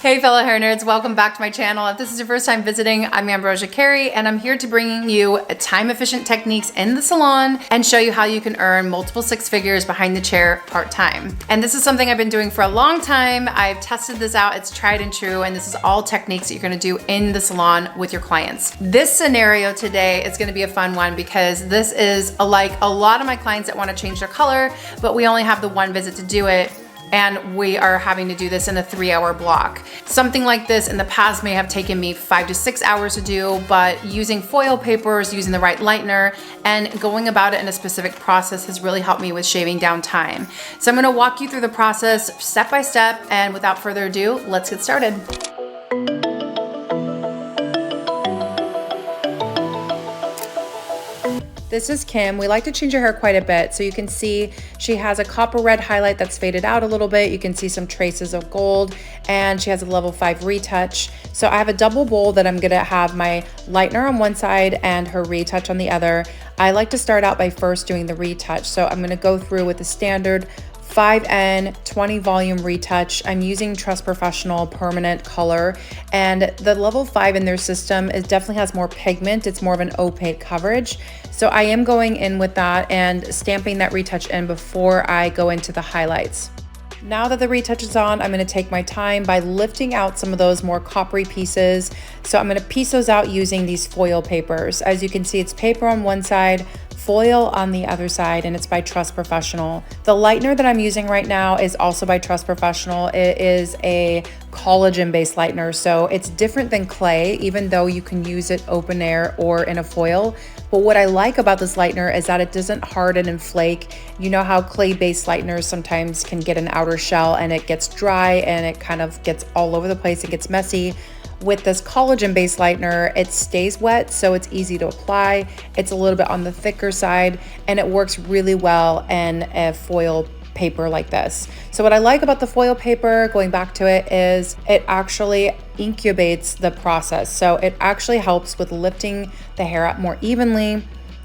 Hey fellow hair nerds, welcome back to my channel. If this is your first time visiting, I'm Ambrosia Carey and I'm here to bring you time-efficient techniques in the salon and show you how you can earn multiple six figures behind the chair part-time. And this is something I've been doing for a long time. I've tested this out, it's tried and true, and this is all techniques that you're gonna do in the salon with your clients. This scenario today is gonna be a fun one because this is like a lot of my clients that wanna change their color, but we only have the one visit to do it. And we are having to do this in a 3-hour block. Something like this in the past may have taken me 5 to 6 hours to do, but using foil papers, using the right lightener, and going about it in a specific process has really helped me with shaving down time. So I'm gonna walk you through the process step by step, and without further ado, let's get started. This is Kim. We like to change her hair quite a bit. So you can see she has a copper red highlight that's faded out a little bit. You can see some traces of gold, and she has a level 5 retouch. So I have a double bowl that I'm gonna have my lightener on one side and her retouch on the other. I like to start out by first doing the retouch. So I'm gonna go through with the standard 5N 20 volume retouch. I'm using Trust Professional permanent color, and the level 5 in their system definitely has more pigment. It's more of an opaque coverage. So I am going in with that and stamping that retouch in before I go into the highlights. Now that the retouch is on, I'm gonna take my time by lifting out some of those more coppery pieces. So I'm gonna piece those out using these foil papers. As you can see, it's paper on one side, foil on the other side, and it's by Trust Professional. The lightener that I'm using right now is also by Trust Professional. It is a collagen-based lightener, so it's different than clay, even though you can use it open air or in a foil. But what I like about this lightener is that it doesn't harden and flake. You know how clay-based lighteners sometimes can get an outer shell and it gets dry and it kind of gets all over the place, it gets messy. With this collagen-based lightener, it stays wet, so it's easy to apply. It's a little bit on the thicker side, and it works really well in a foil paper like this. So what I like about the foil paper, going back to it, is it actually incubates the process. So it actually helps with lifting the hair up more evenly,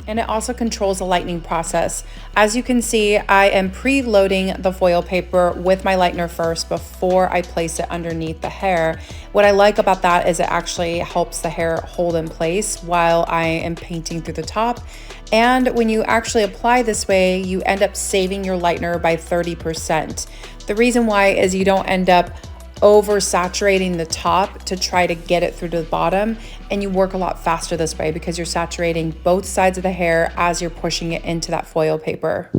and it also controls the lightening process. As you can see, I am pre-loading the foil paper with my lightener first before I place it underneath the hair. What I like about that is it actually helps the hair hold in place while I am painting through the top. And when you actually apply this way, you end up saving your lightener by 30%. The reason why is you don't end up oversaturating the top to try to get it through to the bottom, and you work a lot faster this way because you're saturating both sides of the hair as you're pushing it into that foil paper.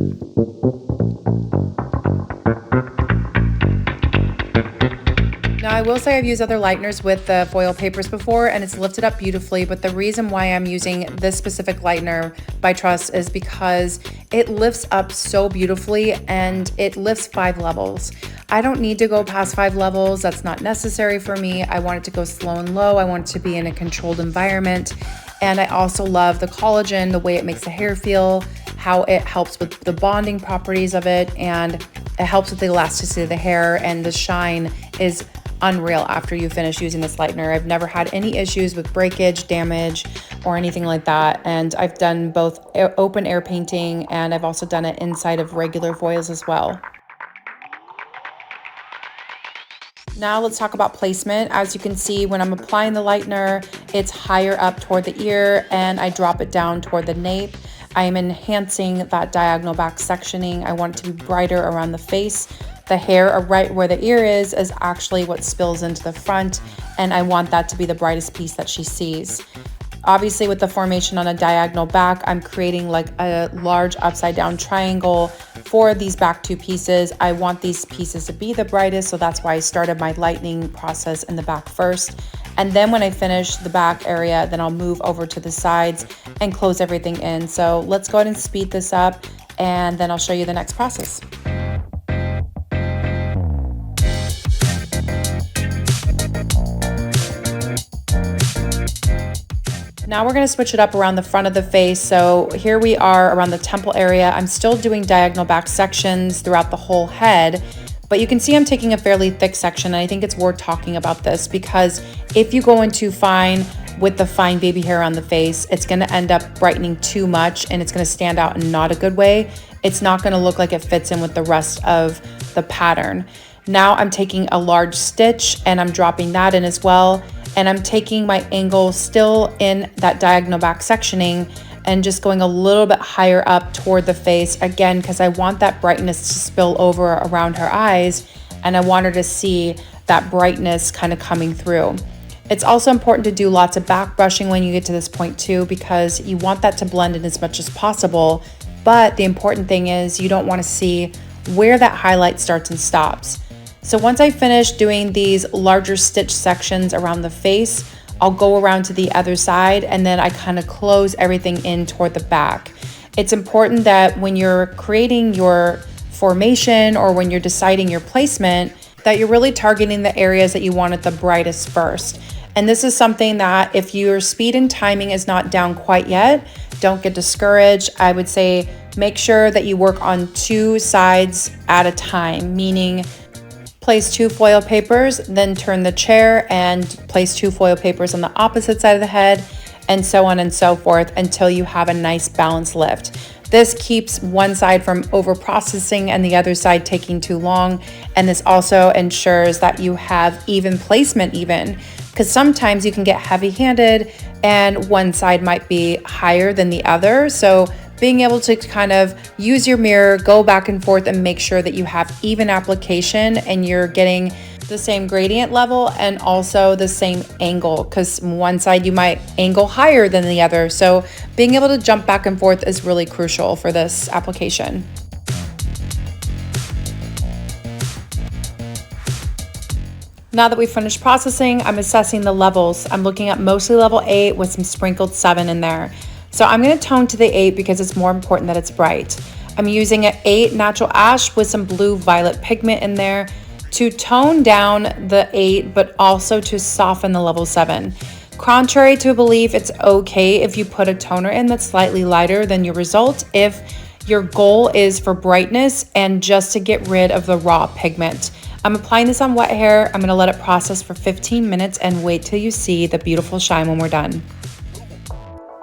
Now I will say I've used other lighteners with the foil papers before and it's lifted up beautifully, but the reason why I'm using this specific lightener by Trust is because it lifts up so beautifully and it lifts 5 levels. I don't need to go past 5 levels. That's not necessary for me. I want it to go slow and low. I want it to be in a controlled environment. And I also love the collagen, the way it makes the hair feel, how it helps with the bonding properties of it, and it helps with the elasticity of the hair, and the shine is unreal after you finish using this lightener. I've never had any issues with breakage, damage, or anything like that. And I've done both open air painting, and I've also done it inside of regular foils as well. Now let's talk about placement. As you can see, when I'm applying the lightener, it's higher up toward the ear and I drop it down toward the nape. I am enhancing that diagonal back sectioning. I want it to be brighter around the face. The hair right where the ear is actually what spills into the front, and I want that to be the brightest piece that she sees. Obviously, with the formation on a diagonal back, I'm creating like a large upside down triangle for these back 2 pieces. I want these pieces to be the brightest, so that's why I started my lightening process in the back first. And then when I finish the back area, then I'll move over to the sides and close everything in. So let's go ahead and speed this up, and then I'll show you the next process. Now we're going to switch it up around the front of the face. So here we are around the temple area. I'm still doing diagonal back sections throughout the whole head, but you can see I'm taking a fairly thick section, and I think it's worth talking about this because if you go in too fine with the fine baby hair on the face, it's going to end up brightening too much and it's going to stand out in not a good way. It's not going to look like it fits in with the rest of the pattern. Now I'm taking a large stitch and I'm dropping that in as well. And I'm taking my angle still in that diagonal back sectioning and just going a little bit higher up toward the face, again, because I want that brightness to spill over around her eyes, and I want her to see that brightness kind of coming through. It's also important to do lots of back brushing when you get to this point too, because you want that to blend in as much as possible. But the important thing is you don't want to see where that highlight starts and stops. So once I finish doing these larger stitch sections around the face, I'll go around to the other side and then I kind of close everything in toward the back. It's important that when you're creating your formation or when you're deciding your placement, that you're really targeting the areas that you want it the brightest first. And this is something that if your speed and timing is not down quite yet, don't get discouraged. I would say make sure that you work on 2 sides at a time, meaning place 2 foil papers, then turn the chair and place 2 foil papers on the opposite side of the head, and so on and so forth until you have a nice balanced lift. This keeps one side from over processing and the other side taking too long. And this also ensures that you have even placement because sometimes you can get heavy handed and one side might be higher than the other. So being able to kind of use your mirror, go back and forth and make sure that you have even application and you're getting the same gradient level and also the same angle, because one side you might angle higher than the other. So being able to jump back and forth is really crucial for this application. Now that we've finished processing, I'm assessing the levels. I'm looking at mostly level 8 with some sprinkled 7 in there. So I'm going to tone to the 8 because it's more important that it's bright. I'm using an 8 natural ash with some blue violet pigment in there to tone down the 8, but also to soften the level 7. Contrary to a belief, it's okay if you put a toner in that's slightly lighter than your result if your goal is for brightness and just to get rid of the raw pigment. I'm applying this on wet hair. I'm going to let it process for 15 minutes and wait till you see the beautiful shine when we're done.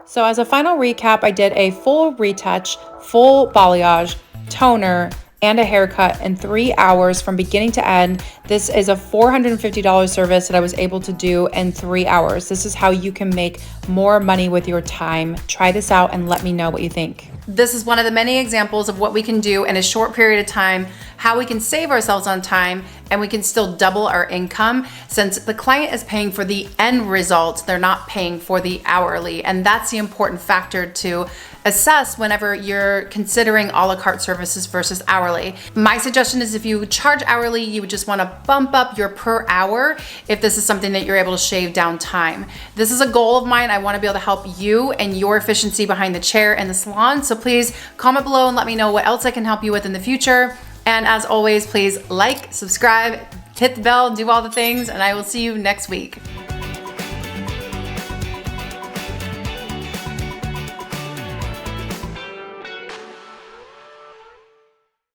So as a final recap, I did a full retouch, full balayage, toner, and a haircut in 3 hours from beginning to end. This is a $450 service that I was able to do in 3 hours. This is how you can make more money with your time. Try this out and let me know what you think. This is one of the many examples of what we can do in a short period of time, how we can save ourselves on time, and we can still double our income since the client is paying for the end result. They're not paying for the hourly. And that's the important factor to assess whenever you're considering a la carte services versus hourly. My suggestion is if you charge hourly, you would just want to bump up your per hour if this is something that you're able to shave down time. This is a goal of mine. I want to be able to help you and your efficiency behind the chair and the salon. So please comment below and let me know what else I can help you with in the future. And as always, please like, subscribe, hit the bell, do all the things, and I will see you next week.